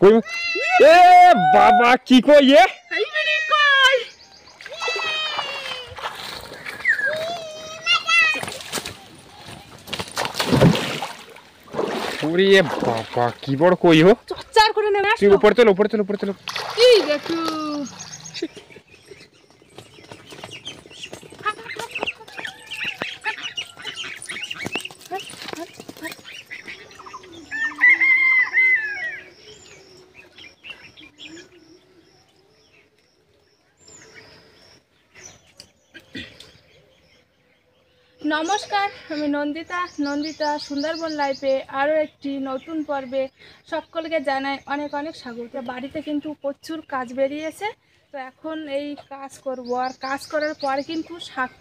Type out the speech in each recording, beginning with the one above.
কই এ বাবা কি কই এ এই বেরি কই ওরে বাবা কি বড় কই হো চচ্চার করে নেমে আসো তুই উপরে চলো কি দেখো নমস্কার, আমি নন্দিতা সুন্দরবন লাইফে আরও একটি নতুন পর্বে সকলকে জানাই অনেক অনেক স্বাগত। বাড়িতে কিন্তু প্রচুর কাজ বেরিয়েছে, তো এখন এই কাজ করব, আর কাজ করার পরে কিন্তু শাক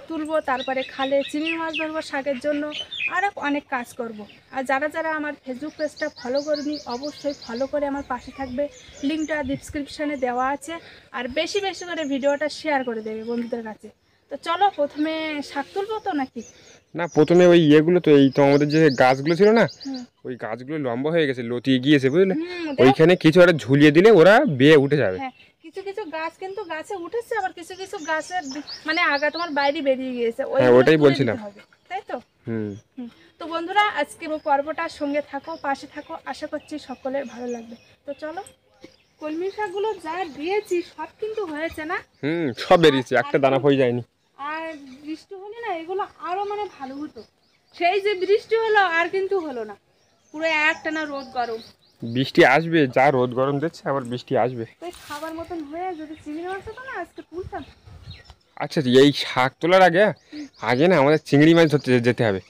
তুলবো, তারপরে খালে চিংড়ি মাছ ধরবো শাকের জন্য, আরও অনেক কাজ করব। আর যারা আমার ফেসবুক পেজটা ফলো করেনি অবশ্যই ফলো করে আমার পাশে থাকবে, লিঙ্কটা ডিসক্রিপশানে দেওয়া আছে। আর বেশি করে ভিডিওটা শেয়ার করে দেবে বন্ধুদের কাছে। তো চলো প্রথমে শাক তুলবো তো নাকি? না, প্রথমে ওই ইয়েগুলো তো এই তো আমাদের যে গাছগুলো ছিল না, ওই গাছগুলো লম্বা হয়ে গেছে, লতিয়ে গিয়েছে বুঝলে, ওইখানে কিছু একটা ঝুলিয়ে দিলে ওরা বেয়ে উঠে যাবে। হ্যাঁ, কিছু গাছ কিন্তু গাছে উঠেছে, আবার কিছু গাছের মানে আগা তোমার বাইরে বেরিয়ে গিয়েছে, ওটাই বলছিলাম, তাই তো। তো বন্ধুরা আজকে পর্বটার সঙ্গে থাকো, পাশে থাকো, আশা করছি সকলের ভালো লাগবে। তো চলো, কলমি শাকগুলো যা দিয়েছি সব কিন্তু হয়েছে না? সব বেরিয়েছে, একটা দানা হয়ে যায়নি। আর বৃষ্টি হলে না এগুলো আরো মানে ভালো হতো। সেই যে বৃষ্টি হলো আর কিন্তু হলো না, পুরো একটানা রোদ গরম। বৃষ্টি আসবে, যা রোদ গরম দিচ্ছে আবার বৃষ্টি আসবে। তো খাবার মতন হয়ে যদি চিংড়ি মাছ হতো না আজকে তুলতাম। আচ্ছা, এই শাক তোলার আগে না আমাদের চিংড়ি মাছ ধরতে যেতে হবে।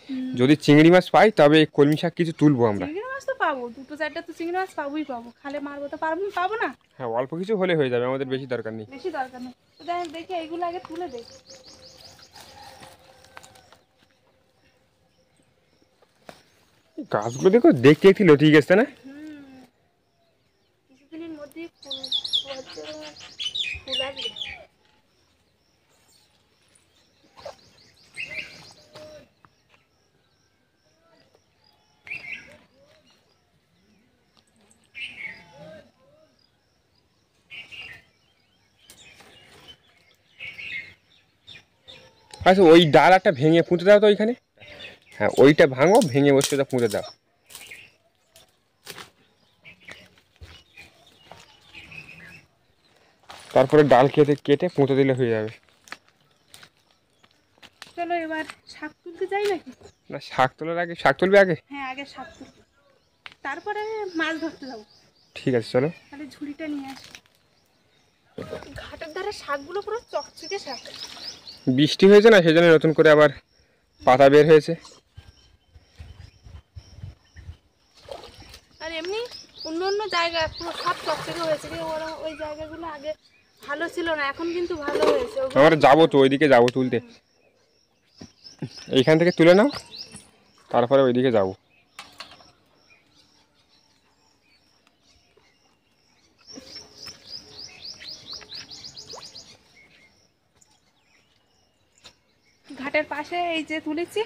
যদি চিংড়ি মাছ পাই তবে কলমি শাক কিছু তুলবো আমরা। চিংড়ি মাছ তো পাবো, 2-4টা তো চিংড়ি মাছ পাবো। খালে মারবো তো পাবো না? হ্যাঁ, অল্প কিছু হলে হয়ে যাবে, আমাদের বেশি দরকার নেই। তো দেখি এইগুলো আগে তুলে দেখ। গাছগুলো দেখো, দেখতে একটু লতিয়ে গেছে না? কিছুদিনের মধ্যেই ফুল আসবে। আচ্ছা, ওই ডাল একটা ভেঙে পুঁতে দাও তো ওইখানে। হ্যাঁ, ওইটা ভাঙো, ভেঙে বসে পুঁতে দাও। তারপরে ডাল কেটে পুঁতে দিলে হয়ে যাবে। চলো এবার শাক তুলতে যাই নাকি? না, শাক তুলবে আগে। হ্যাঁ, আগে শাক তুলবো, তারপরে মাছ ধরতে যাবো। ঠিক আছে, চলো। তাহলে ঝুড়িটা নিয়ে আসি। ঘাটের ধারে শাকগুলো পুরো চকচকে শাক। বৃষ্টি হয়েছে না, সেজন্য নতুন করে আবার পাতা বের হয়েছে। আর এমনি অন্য জায়গা পুরো সব চকচকে হয়েছে, কিন্তু ওরা ওই জায়গাগুলো আগে ভালো ছিল না, এখন কিন্তু ভালো হয়েছে। আমরা যাবো তো, ওইদিকে যাবো তুলতে। এইখান থেকে তুলে নাও, তারপরে ওইদিকে যাবো। ঘাটের পাশে এই যে তুলেছি,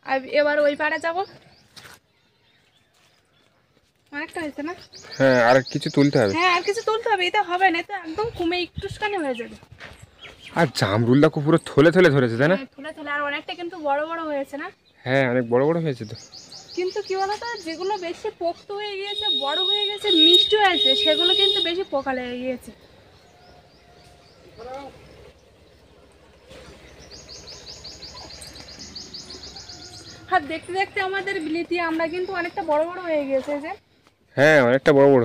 আর এবার ওই পাড়ে যাবো। অনেকটা হয়েছে না? হ্যাঁ, আর কিছু তুলতে হবে। হ্যাঁ, আর কিছু তুলতে হবে, এটা হবে না, এটা একদম কমে একটুখানি হয়ে যাবে। আর জামরুলটা খুব পুরো থলে ধরেছে, তাই না? থলে আর অনেকটা কিন্তু বড় হয়েছে না? হ্যাঁ, অনেক বড় হয়েছে তো। কিন্তু কি বলতো, যেগুলো বেশি পোক্ত হয়ে গিয়েছে, বড় হয়ে গেছে, মিষ্টি হয়েছে, সেগুলো কিন্তু বেশি পোকা লেগে গিয়েছে। আর দেখতে আমাদের বিলিতি আমরা কিন্তু অনেকটা বড় হয়ে গেছে যে। হ্যাঁ, অনেকটা বড়।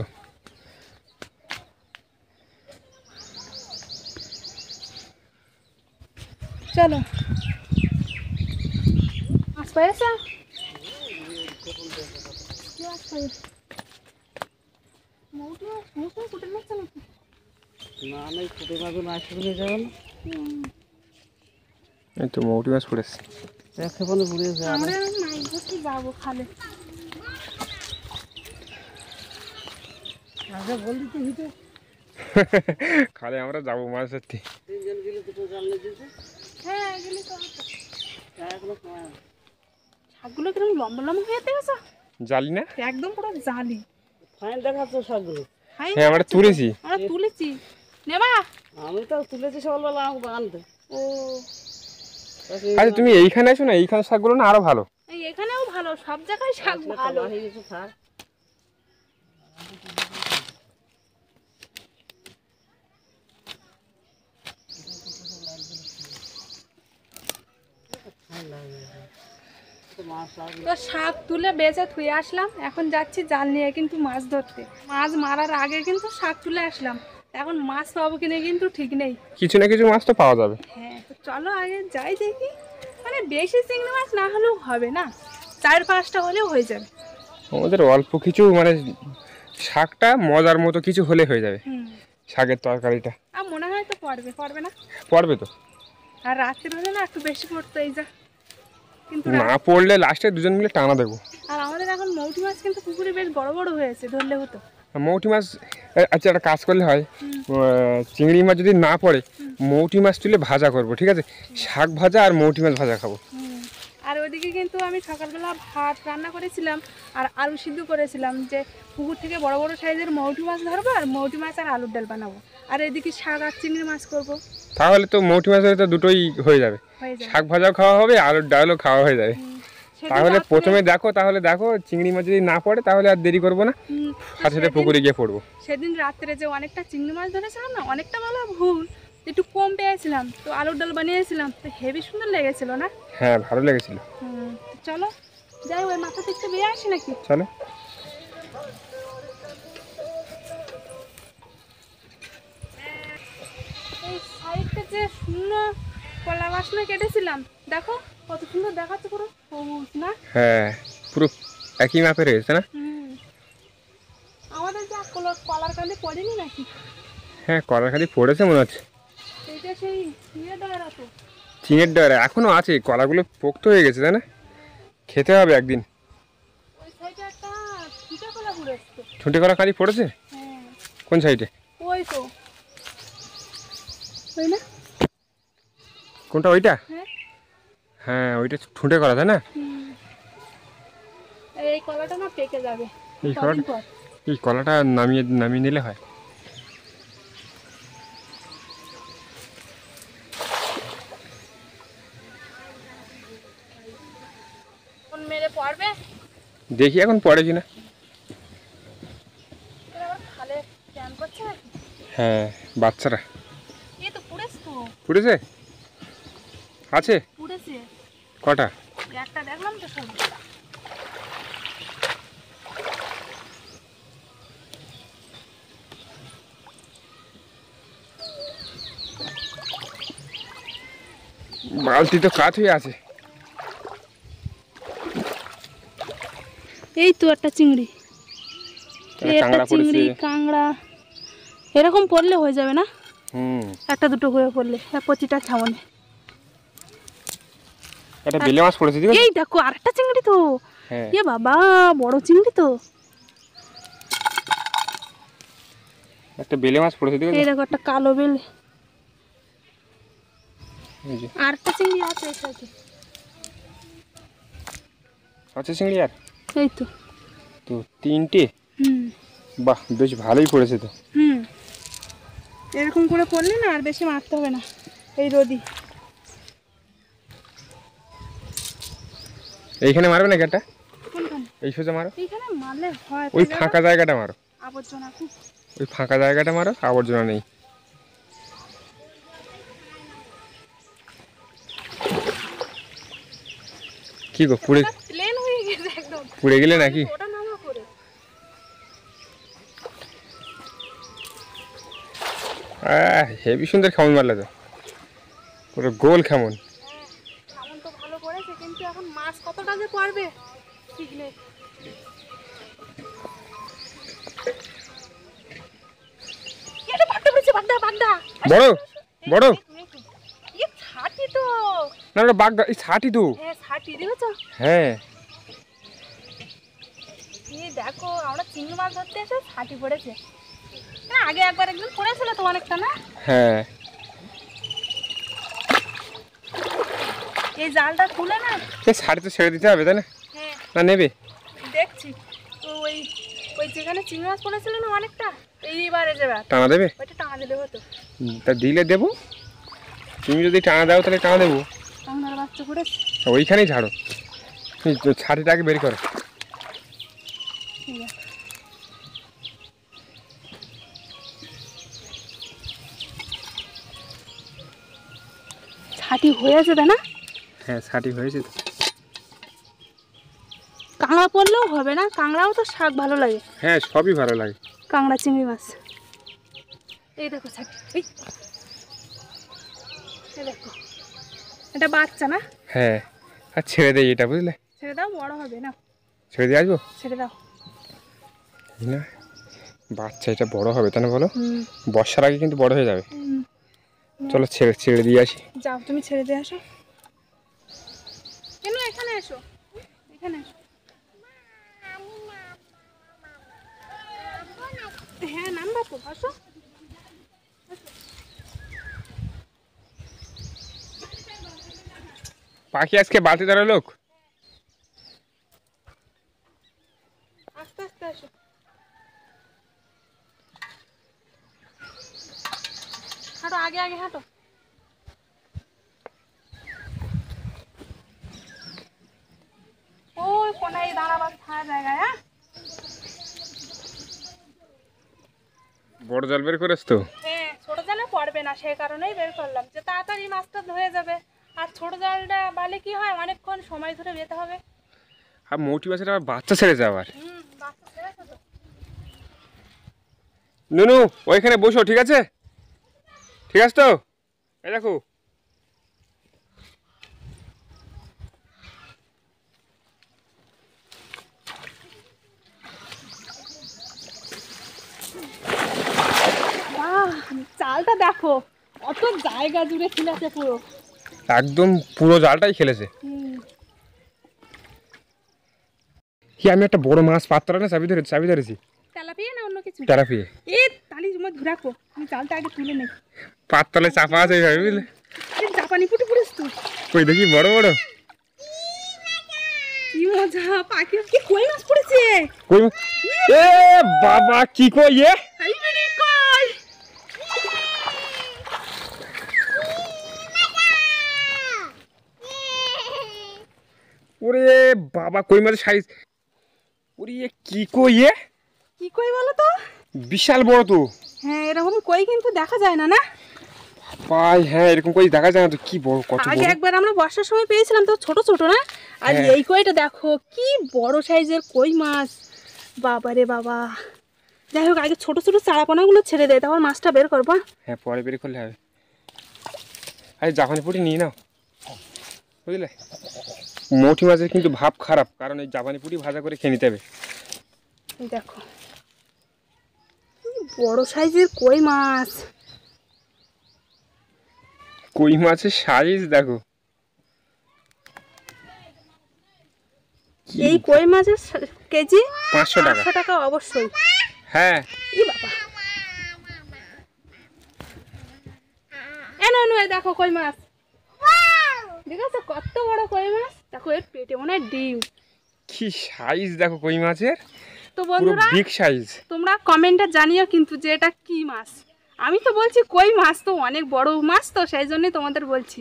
চলো, মাছ পাইছ? এই তো মৌটি মাছ পড়েছে। আমরা মাছ ধরতে যাবো খালে। খালে আমরা যাবো মাছ ধরতে। হ্যাঁ, শাকগুলো কিরকম লম্বা হয়ে গেছে। জালি না, একদম পুরো জালি। ফাইন দেখাচ্ছ শাকগুলো। হাই হ্যাঁ আমরা তুলেছি। আমরা তুলেছি নেবা। আমি তো তুলেছি সকালবেলা আমাকে বাগানতে। ও আচ্ছা তুমি এইখানে এসো না, এইখানে শাকগুলো না আরো ভালো। এখানেও ভালো, সব জায়গায় শাক ভালো। হয়ে গেছে থাক। তো শাক তুলে বেঁচে থুয়ে আসলাম, এখন যাচ্ছি জাল নিয়ে কিন্তু মাছ ধরতে। মাছ মারার আগে কিন্তু শাক তুলে আসলাম, এখন মাছ পাবো কিনা কিন্তু ঠিক নেই। কিছু না কিছু মাছ তো পাওয়া যাবে। হ্যাঁ তো চলো আগে যাই দেখি। মানে বেশি চিংড়ি মাছ না হলেও হবে না, 4-5টা হলেও হয়ে যাবে। আমাদের অল্প কিছু মানে শাকটা মজার মতো কিছু হলে হয়ে যাবে। শাকের তরকারিটা আর মনে হয় তো পড়বে না। পড়বে তো। আর রাত্রে হলে না একটু বেশি পড়তো এই যা, কিন্তু না পড়লে লাস্টে দুজন মিলে টানা দেবো। আর আমাদের এখন মৌটি মাছ কিন্তু পুকুরে বেশ বড় বড় হয়েছে, ধরলে হতো। মৌটি মাছ আচ্ছা একটা কাজ করলে হয়, চিংড়ি মাছ যদি না পড়ে মৌটি মাছ তুলে ভাজা করব, ঠিক আছে? শাক ভাজা আর মৌটি মাছ ভাজা খাবো। আর ওইদিকে কিন্তু আমি সকালবেলা ভাত রান্না করেছিলাম আর আলু সিদ্ধ করেছিলাম, যে পুকুর থেকে বড় বড় সাইজের মৌটি মাছ ধরবো আর মৌটি মাছ আর আলুর ডাল বানাবো, আর এদিকে শাক আর চিংড়ি মাছ করবো। তাহলে তো মৌটি মাছ হলে তো দুটোই হয়ে যাবে, শাক ভাজাও খাওয়া হবে আলুর ডালও খাওয়া হয়ে যাবে। তাহলে প্রথমে দেখো চিংড়ি মাছ যদি না পড়ে তাহলে আর দেরি করবো না, সাথে সাথে পুকুরে গিয়ে পড়বো। সেদিন রাত্রে যে অনেকটা চিংড়ি মাছ ধরেছিলাম না, অনেকটা বলা ভুল, একটু কম পেয়েছিলাম, তো আলুর ডাল বানিয়েছিলাম, তো হেভি সুন্দর লেগেছিল না? হ্যাঁ ভালো লেগেছিল। চলো যাই, ওই মাথা থেকে বেয়ে আসি নাকি? চলো। এই সাইডটা যে সুন্দর কলা বাসনা কেটেছিলাম, দেখো কত সুন্দর দেখাচ্ছে, পুরো সবুজ না? হ্যাঁ পুরো একই মাপে রয়েছে না? আমাদের যা কলার কাঁধে পড়েনি নাকি? হ্যাঁ কলার খালি পড়েছে মনে হচ্ছে। এইটা সেই ইয়ে ডয়রা তো। চিংড়ির ডয়রা এখনো আছে, কলাগুলো পোক্ত হয়ে গেছে তাই না? খেতে হবে একদিন। ওই সাইডে একটা ঠুঁটে কলা পড়েছে। ঠুঁটে কলা খালি পড়েছে? হ্যাঁ কোন সাইডে? ওই তো, ওই না? কোনটা ওইটা? হ্যাঁ হ্যাঁ ওইটা ঠুঁটে কলা তাই না? এই কলাটা না পেকে যাবে এই কদিন কলাটা, পর। এই কলাটা নামিয়ে নিলে হয়। কোন মেরে পড়বে দেখি এখন পড়ে কিনা। খালে স্নান করছে নাকি? হ্যাঁ বাচ্চারা। এই তো পুড়েছে তো। পুড়েছে? আছে পুড়েছে কটা? একটা দেখলাম তো সব। বালতি তো কাত হয়ে আছে। এই তো একটা চিংড়ি, কাঁকড়া চিংড়ি পড়েছে। কাঁকড়া এরকম পড়লে হয়ে যাবে না? একটা দুটো করে পড়লে প্রতিটা ছাউনে। একটা বেলে মাছ পড়েছে। এই দেখো আরেকটা চিংড়ি তো। হ্যাঁ এ বাবা বড় চিংড়ি তো। একটা বেলে মাছ পড়েছে। এই দেখো একটা কালো বেলে। এই যে আরেকটা চিংড়ি আছে এই সাইডে। আছে চিংড়ি আর? এই তো। তো তিনটে। বাহ বেশ ভালোই পড়েছে তো। এরকম করে পড়লে না আর বেশি মারতে হবে না এই রোদি। এইখানে মারবে নাকি একটা? কোনখানে? এই সোজা মারো। এইখানে মারলে হয়, ওই ফাঁকা জায়গাটা মারো। আবর্জনা খুব। ওই ফাঁকা জায়গাটা মারো, আবর্জনা নেই। কি গো পুড়ে প্লেন হয়ে গেছে একদম। পুড়ে গেলে নাকি? ওটা নামা করে। হেভি সুন্দর খামন মারলে তো, পুরো গোল খামন। খামন তো ভালো পড়েছে, কিন্তু এখন মাছ কতটা যে পড়বে ঠিক নেই। এটা বাগদা পড়েছে, বাগদা বাগদা। বড় বড় এই ছাটি তো। না ওটা বাগদা, এই ছাটি তো। হ্যাঁ ছাটি দেখেছো? হ্যাঁ এই দেখো আমরা চিংড়ি মাছ ধরতে এসে ছাটি পড়েছে। না আগে একবার একদিন পড়েছিল তো অনেকটা না? হ্যাঁ এই জালটা তুলে না এই ছাটি তো ছেড়ে দিতে হবে তাই না? হ্যাঁ না নেবে? দেখছি তো ওই ওই যেখানে চিংড়ি মাছ পড়েছিল না অনেকটা, এইবার এসে টানা দেবে? ওইটা টানা দিলে হতো। তা দিলে দেবো, তুমি যদি টানা দাও তাহলে টানা দেবো। টানার বাচ্চা পড়েছে, ওইখানেই ঝাড়ো, ছাটিটাকে বের করো। ঠিক আছে। ছাটি হয়েছে তাই না? হ্যাঁ ছাটি হয়েছে তো। কাঁকড়া পড়লেও হবে না, কাঁকড়াও তো শাক ভালো লাগে। হ্যাঁ সবই ভালো লাগে। কাঁকড়া চিংড়ি মাছ, এই দেখো ছাটি, এই দেখো, এটা বাচ্চা না? হ্যাঁ আর ছেড়ে দেই এটা, বুঝলে? ছেড়ে দাও, বড় হবে না। ছেড়ে দিয়ে আসবো? ছেড়ে দাও না বাচ্চা এটা বড় হবে তাই না বলো? হুম বর্ষার আগে কিন্তু বড় হয়ে যাবে। হুম। চলো ছেড়ে ছেড়ে দিয়ে আসি। যাও তুমি ছেড়ে দিয়ে আসো। কেন এখানে এসো, এখানে এসো। হ্যাঁ নামবা তো, আসো। পাখি আজকে বালতি ধরা লোক। আস্তে আস্তে আসো। হাঁটো, আগে আগে হাঁটো। ওই কোনায় দাঁড়াবার থাকা জায়গায়। হ্যাঁ বড় জাল বের করেছ তো? হ্যাঁ, ছোট জালে পড়বে না, সেই কারণেই বের করলাম, যে তাড়াতাড়ি মাছটা ধরে যাবে। আর ছোট জালটা বালে কি হয়, অনেকক্ষণ সময় ধরে যেতে হবে। আর মৌটি মাছের আবার বাচ্চা ছেড়েছে আবার। বাচ্চা ছেড়েছে তো। নুনু ওইখানে বসো, ঠিক আছে? ঠিক আছে তো? এই দেখো চালটা দেখো, অত জায়গা জুড়ে খিলাছে পুরো, একদম পুরো জালটাই খেলেছে। কি আমি একটা বড় মাছ পাত্র না চাবি ধরেছি। তেলাপিয়া না অন্য কিছু? তেলাপিয়া। এ তালি তোমার ধরাকো, আমি চালটা আগে তুলে নেই। পাততলে চাপা আছে এইভাবে, বুঝলে? জাপানি পুটু পুড়েছ তুই। কই দেখি বড় বড়। কি মজা, পাখি কি কই মাছ পড়েছে। কই এ বাবা কি কই এ? এই বেরি কই। ওরে বাবা কই মাছের সাইজ। ওরে কি কই এ? কি কই বলো তো? বিশাল বড় তো। হ্যাঁ এরকম কই কিন্তু দেখা যায় না, না? পাই হ্যাঁ, এরকম কই দেখা যায় না তো। কি বড়, কত বড়। আগে একবার আমরা বর্ষার সময় পেয়েছিলাম তো, ছোট ছোট না? আর হ্যাঁ। এই কইটা দেখো কি বড় সাইজের কই মাছ, বাবা রে বাবা। যাই হোক, আগে ছোট ছোট চারাপোনাগুলো ছেড়ে দেয়, তারপর মাছটা বের করবো। হ্যাঁ পরে বের করলে হবে। আরে জাপানি পুঁটি নিয়ে নাও, বুঝলে? মৌটি মাছের কিন্তু ভাব খারাপ, কারণ এই জাপানি পুঁটি ভাজা করে খেয়ে নিতে হবে। এই দেখো কি বড় সাইজের কই মাছ। কই মাছের সাইজ দেখো। এই কই মাছের কেজি 500 টাকা। 500 টাকা অবশ্যই। হ্যাঁ ই বাবা, এনো এনো, দেখো কই মাছ। ঠিক আছে, কত বড় কই মাছ দেখো, এর পেটে মনে হয় ডিম। কি সাইজ দেখো কই মাছের, তো পুরো বন্ধুরা বিগ সাইজ। তোমরা কমেন্টে জানিও কিন্তু যে এটা কি মাছ। আমি তো বলছি কই মাছ, তো অনেক বড় মাছ, তো সেই জন্যই তোমাদের বলছি।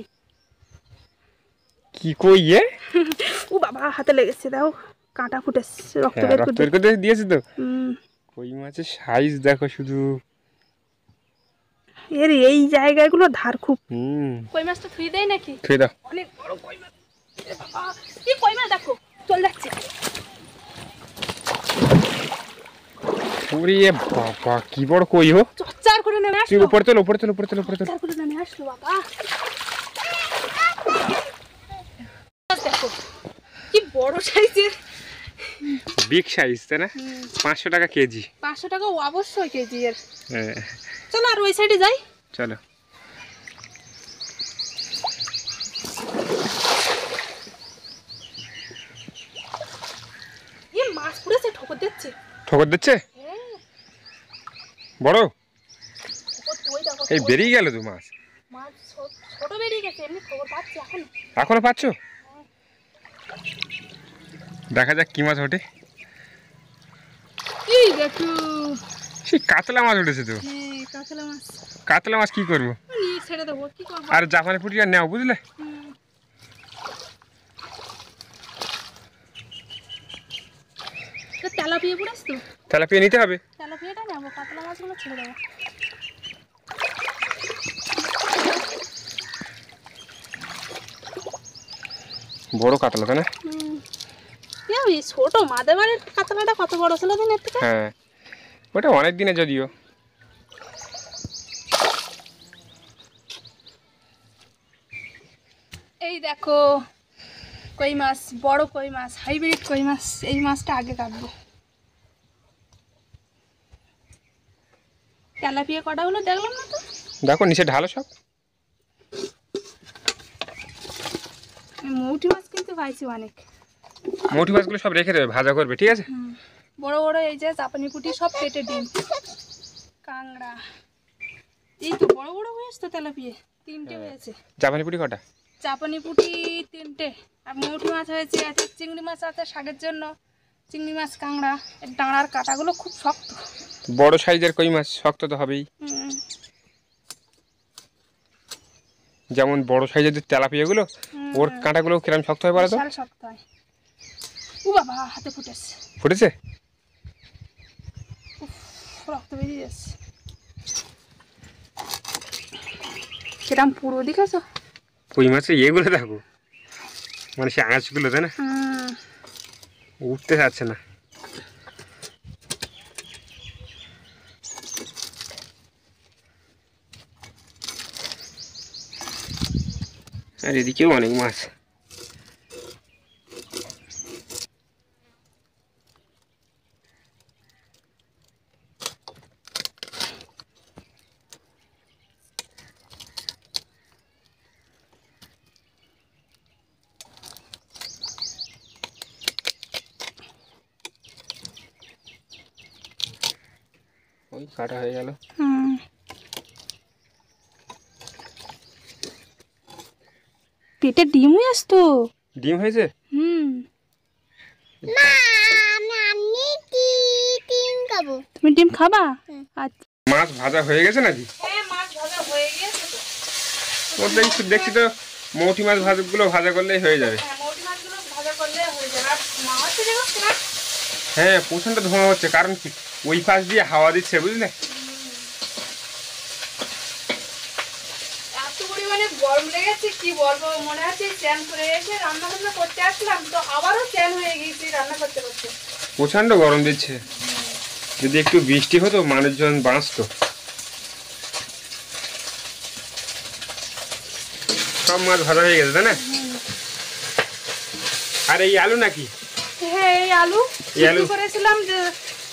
কি কই এ? ও বাবা, হাতে লেগেছে, দাও কাঁটা ফুটেছে, রক্ত হ্যাঁ বের রক্ত করে বের করে দিয়েছে তো। হুম। কই মাছের সাইজ দেখো শুধু। এর এই জায়গাগুলো ধার খুব। কই মাছটা থুই দেয় নাকি? থুই দাও। অনেক বড় কই মাছ। এ বাবা, কি কই মাছ দেখো, চল যাচ্ছে। ওরে বাবা কি বড় কই হো। চচ্চার করে নেমে তুই আসলো। উপরে তোল, উপরে তোল, উপরে তোল, উপরে তোল। চচ্চার করে নেমে আসলো বাবা। দেখো কি বড় সাইজের, বিগ সাইজ তাই না? 500 টাকা কেজি। 500 টাকা অবশ্যই কেজি এর। হ্যাঁ চলো আর ওই সাইডে যাই। চলো। এ মাছ পুড়েছে, ঠোকর দিচ্ছে। ঠোকর দিচ্ছে বড়। ওই দেখো, এই বেরিয়ে গেল তো মাছ। মাছ ছোট বেরিয়ে গেছে, এমনি খবর পাচ্ছি এখন। এখনো পাচ্ছো? দেখা যাক কি মাছ ওঠে। দেখো সেই কাতলা মাছ উঠেছে তো। হ্যাঁ কাতলা মাছ কাতলা মাছ কি করবো? নিয়ে ছেড়ে দেবো, কি করবো? আর জাপানি পুঁটি আর নেও, বুঝলে? তেলাপিয়া পড়েছ তো, তেলাপিয়া নিতে হবে। তেলাপিয়াটা নেবো, কাতলা মাছগুলো ছেড়ে দেবো। বড় কাতলা তাই না? ছোট মাদের বাড়ির কাতলাটা কত বড় ছিল দিনের থেকে। হ্যাঁ, ওটা অনেক দিনে যদিও। এই দেখো কই মাছ, বড় কই মাছ, হাইব্রিড কই মাছ। এই মাছটা আগে কাটবো। তেলাপিয়া কটা হলো দেখলাম না তো। দেখো নিচে ঢালো সব। মৌটি মাছ কিন্তু পাইছি অনেক। মৌটি মাছগুলো সব রেখে দেবে, ভাজা করবে, ঠিক আছে? বড় বড় এই যে জাপানি পুঁটি সব পেটে ডিম। কাংড়া এই তো বড় বড় হয়েছে তো, তেলাপিয়া 3টে হয়েছে। জাপানি পুঁটি কটা? জাপানি পুঁটি 3টে, আর মৌটি মাছ হয়েছে। আর চিংড়ি মাছ আছে শাকের জন্য, চিংড়ি মাছ, কাংড়া। এর ডাঁড়ার কাঁটাগুলো খুব শক্ত। বড় সাইজের কই মাছ শক্ত তো হবেই। যেমন বড় সাইজের যে তেলাপিয়াগুলো, ওর কাঁটাগুলো কিরম শক্ত হয় বলো তো? বিশাল শক্ত হয়। ও বাবা, হাতে ফুটেছে। ফুটেছে? রক্ত বেরিয়ে যাচ্ছে। কিরম পুরো দেখেছো? কই মাছের ইয়েগুলো দেখো, মানে সে আঁচগুলো, তাই না? উঠতে যাচ্ছে না। আর এদিকেও অনেক মাছ। ওই কাটা হয়ে গেল। পেটে ডিম হয়ে আসতো। ডিম হয়েছে? তুমি ডিম খাবা? আচ্ছা। মাছ ভাজা হয়ে গেছে নাকি? হ্যাঁ, মাছ ভাজা হয়ে গেছে তো। ওর দেখছি তো মৌটি মাছ ভাজাগুলো ভাজা করলেই হয়ে যাবে। হ্যাঁ, মৌটি মাছগুলো ভাজা করলে হয়ে যাবে। আর মাছটা দেখো না। হ্যাঁ, প্রচন্ড ধোঁয়া হচ্ছে, কারণ কি ওই পাশ দিয়ে হাওয়া দিচ্ছে, বুঝলে? এত পরিমাণে গরম লেগেছে, কি বলবো। মনে হচ্ছে চ্যান করে এসে রান্না বান্না করতে আসলাম তো আবারও চ্যান হয়ে গেছি রান্না করতে করতে। প্রচন্ড গরম দিচ্ছে। যদি একটু বৃষ্টি হতো মানুষজন বাঁচতো। সব মাছ ভাজা হয়ে গেছে, তাই না? আর এই আলু নাকি? হ্যাঁ, এই আলু করেছিলাম যে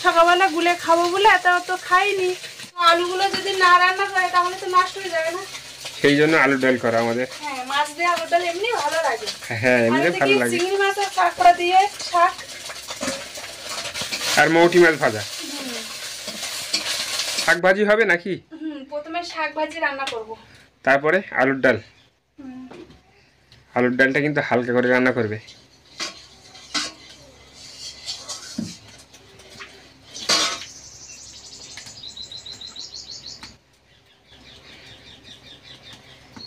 সকালবেলা গুলে খাবো বলে, এত তো খাইনি। আলুগুলো যদি না রান্না করে তাহলে তো নষ্ট হয়ে যাবে না। সেই জন্য আলু ডাল করা আমাদের। হ্যাঁ, মাছ দিয়ে আলু ডাল এমনি ভালো লাগে। হ্যাঁ, এমনি ভালো লাগে। চিংড়ি মাছ আর কাঁকড়া দিয়ে শাক আর মৌটি মাছ ভাজা। শাক ভাজি হবে নাকি? প্রথমে শাক ভাজি রান্না করব, তারপরে আলুর ডাল। আলুর ডালটা কিন্তু হালকা করে রান্না করবে।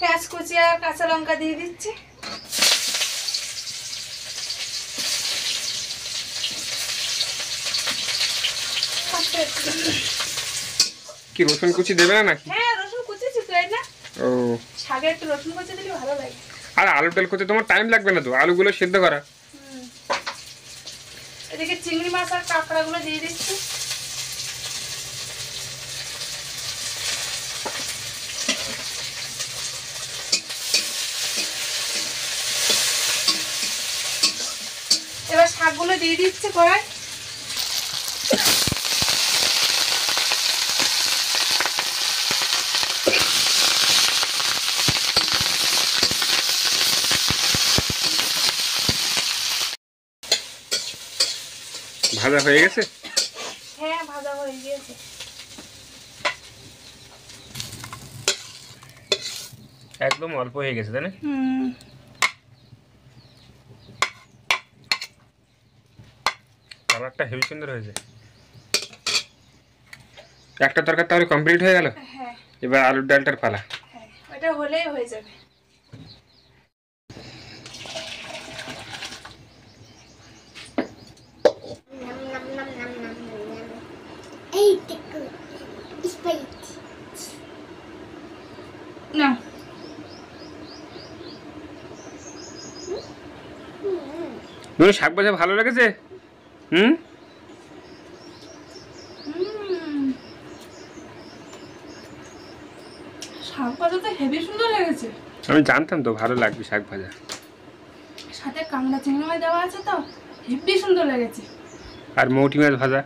পেঁয়াজ কুচি আর কাঁচা লঙ্কা দিয়ে দিচ্ছি। কি রসুন কুচি দেবে না নাকি? হ্যাঁ, রসুন কুচিছি তো, এই না। ও, শাকে একটু রসুন কুচি দিলে ভালো লাগে। আর আলুর ডাল করতে তোমার টাইম লাগবে না তো, আলুগুলো সেদ্ধ করা। এদিকে চিংড়ি মাছ আর কাঁকড়াগুলো দিয়ে দিচ্ছি। এবার শাকগুলো দিয়ে দিচ্ছি কড়াই। ভাজা হয়ে গেছে? হ্যাঁ, ভাজা হয়ে গিয়েছে। একদম অল্প হয়ে গেছে, তাই না? কালারটা হেভি সুন্দর হয়েছে। একটা তরকারি তাহলে কমপ্লিট হয়ে গেল। হ্যাঁ এবার আলুর ডালটার পালা। হ্যাঁ, ওটা হলেই হয়ে যাবে। না তুমি শাক ভাজা ভালো লেগেছে? হুম, শাক ভাজা তো হেভি সুন্দর লেগেছে। আমি জানতাম তো ভালো লাগবে শাক ভাজা। সাথে কাঁকড়া চিংড়ি মাছ দেওয়া আছে তো হেভি সুন্দর লেগেছে। আর মৌটি মাছ ভাজা।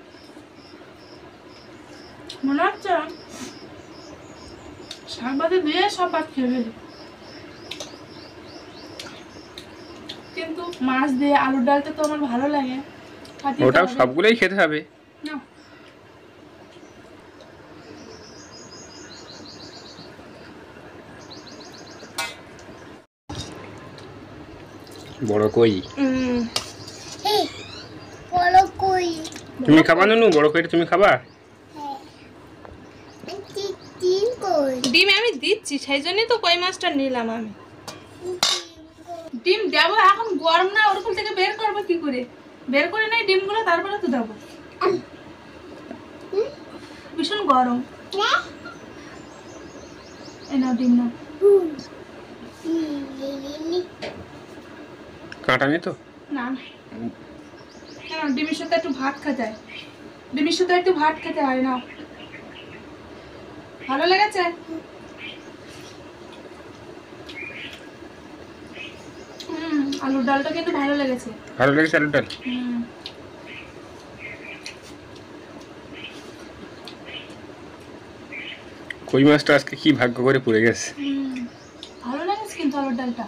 মনে হচ্ছে শাক ভাজা দিয়ে সব ভাত খেয়ে ফেলি, কিন্তু মাছ দিয়ে আলুর ডালটা তো আমার ভালো লাগে। ওটাও সবগুলোই খেতে হবে। না বড় কই বড় কই তুমি খাবা নুনু? বড় কইটা তুমি খাবা? তিন কই ডিম আমি দিচ্ছি, সেই জন্যই তো কই মাছটা নিলাম আমি। ডিম দেবো এখন, গরম না, ওরকম থেকে বের করবো কি করে? বের করে নেই ডিমগুলো, তারপরে তো দেবো। ভীষণ গরম। এই নাও ডিম নাও। কাঁটা নেই তো? না কেন, ডিমের সাথে একটু ভাত খেতে হয়, ডিমের সাথে একটু ভাত খেতে হয়। না ভালো লেগেছে? আলুর ডালটা কিন্তু ভালো লেগেছে। ভালো লেগেছে আলুর ডাল? কই মাছটা আজকে কি ভাগ্য করে পড়ে গেছে। ভালো লেগেছে কিন্তু আলুর ডালটা।